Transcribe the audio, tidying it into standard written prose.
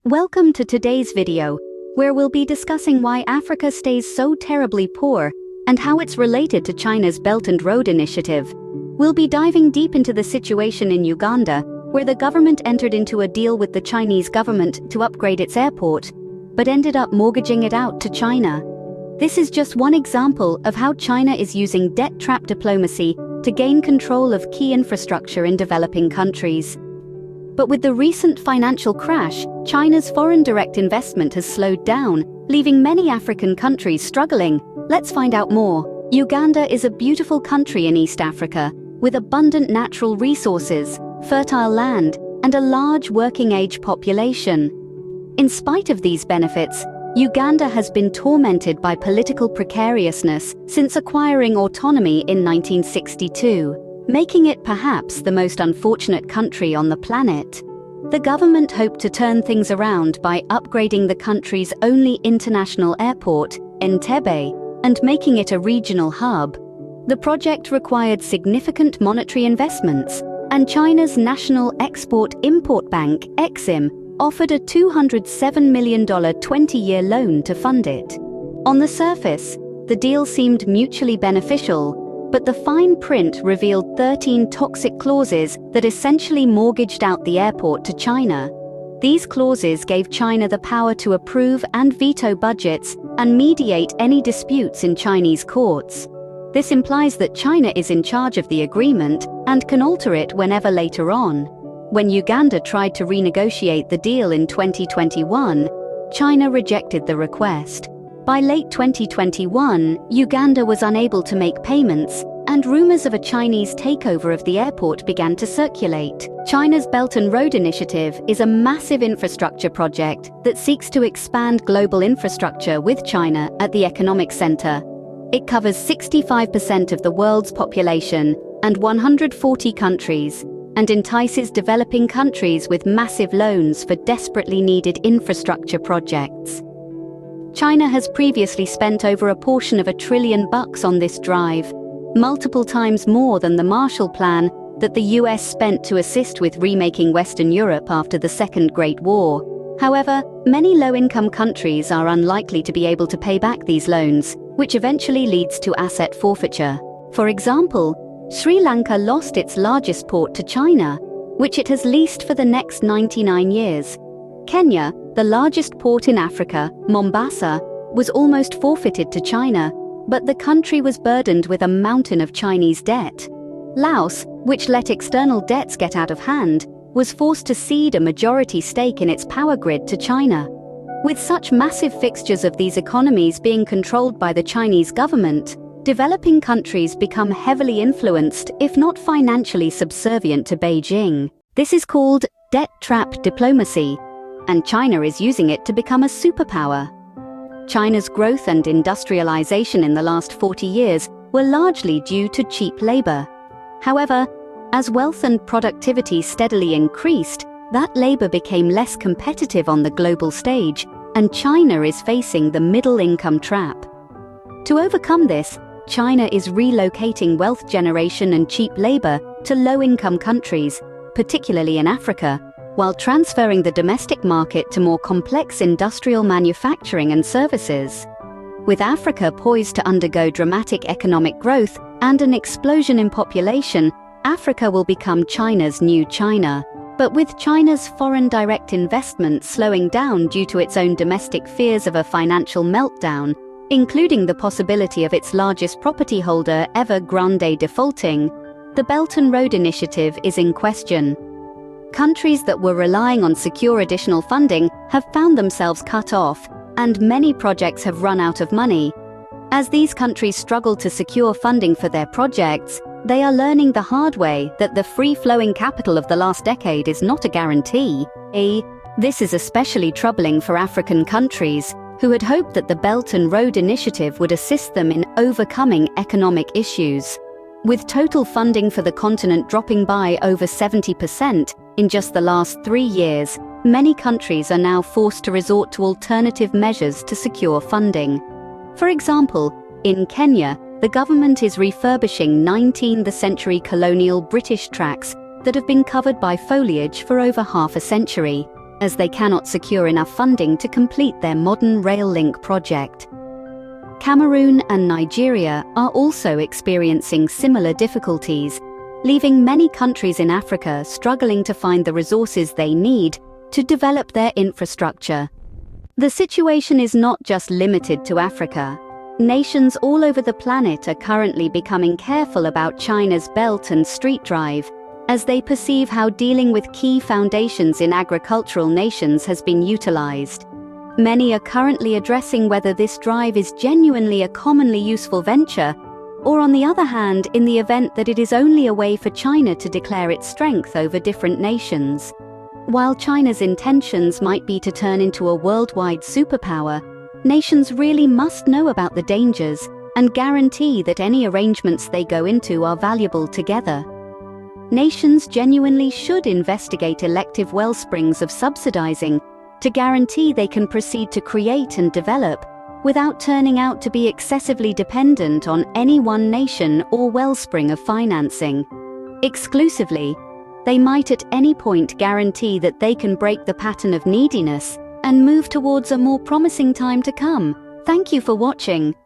Welcome to today's video, where we'll be discussing why Africa stays so terribly poor and how it's related to China's Belt and Road Initiative. We'll be diving deep into the situation in Uganda, where the government entered into a deal with the Chinese government to upgrade its airport, but ended up mortgaging it out to China. This is just one example of how China is using debt trap diplomacy to gain control of key infrastructure in developing countries. But with the recent financial crash, China's foreign direct investment has slowed down, leaving many African countries struggling. Let's find out more. Uganda is a beautiful country in East Africa, with abundant natural resources, fertile land, and a large working-age population. In spite of these benefits, Uganda has been tormented by political precariousness since acquiring autonomy in 1962. Making it perhaps the most unfortunate country on the planet. The government hoped to turn things around by upgrading the country's only international airport, Entebbe, and making it a regional hub. The project required significant monetary investments, and China's National Export-Import Bank, Exim, offered a $207 million 20-year loan to fund it. On the surface, the deal seemed mutually beneficial, but the fine print revealed 13 toxic clauses that essentially mortgaged out the airport to China. These clauses gave China the power to approve and veto budgets and mediate any disputes in Chinese courts. This implies that China is in charge of the agreement and can alter it whenever later on. When Uganda tried to renegotiate the deal in 2021, China rejected the request. By late 2021, Uganda was unable to make payments, and rumors of a Chinese takeover of the airport began to circulate. China's Belt and Road Initiative is a massive infrastructure project that seeks to expand global infrastructure with China at the economic center. It covers 65% of the world's population and 140 countries, and entices developing countries with massive loans for desperately needed infrastructure projects. China has previously spent over a portion of $1 trillion on this drive, multiple times more than the Marshall Plan that the US spent to assist with remaking Western Europe after the Second Great War. However, many low-income countries are unlikely to be able to pay back these loans, which eventually leads to asset forfeiture. For example, Sri Lanka lost its largest port to China, which it has leased for the next 99 years. Kenya, the largest port in Africa, Mombasa, was almost forfeited to China, but the country was burdened with a mountain of Chinese debt. Laos, which let external debts get out of hand, was forced to cede a majority stake in its power grid to China. With such massive fixtures of these economies being controlled by the Chinese government, developing countries become heavily influenced, if not financially subservient to Beijing. This is called debt trap diplomacy, and China is using it to become a superpower. China's growth and industrialization in the last 40 years were largely due to cheap labor. However, as wealth and productivity steadily increased, that labor became less competitive on the global stage, and China is facing the middle-income trap. To overcome this, China is relocating wealth generation and cheap labor to low-income countries, particularly in Africa, while transferring the domestic market to more complex industrial manufacturing and services. With Africa poised to undergo dramatic economic growth and an explosion in population, Africa will become China's new China. But with China's foreign direct investment slowing down due to its own domestic fears of a financial meltdown, including the possibility of its largest property holder Evergrande defaulting, the Belt and Road Initiative is in question. Countries that were relying on secure additional funding have found themselves cut off, and many projects have run out of money. As these countries struggle to secure funding for their projects, they are learning the hard way that the free-flowing capital of the last decade is not a guarantee. This is especially troubling for African countries, who had hoped that the Belt and Road Initiative would assist them in overcoming economic issues. With total funding for the continent dropping by over 70% in just the last 3 years, many countries are now forced to resort to alternative measures to secure funding. For example, in Kenya, the government is refurbishing 19th-century colonial British tracks that have been covered by foliage for over half a century. as they cannot secure enough funding to complete their modern rail link project. Cameroon and Nigeria are also experiencing similar difficulties, leaving many countries in Africa struggling to find the resources they need to develop their infrastructure. The situation is not just limited to Africa. Nations all over the planet are currently becoming careful about China's Belt and Street Drive, as they perceive how dealing with key foundations in agricultural nations has been utilized. Many are currently addressing whether this drive is genuinely a commonly useful venture, or on the other hand, in the event that it is only a way for China to declare its strength over different nations. While China's intentions might be to turn into a worldwide superpower, nations really must know about the dangers and guarantee that any arrangements they go into are valuable together. Nations genuinely should investigate elective wellsprings of subsidizing to guarantee they can proceed to create and develop without turning out to be excessively dependent on any one nation or wellspring of financing. Exclusively, they might at any point guarantee that they can break the pattern of neediness and move towards a more promising time to come. Thank you for watching.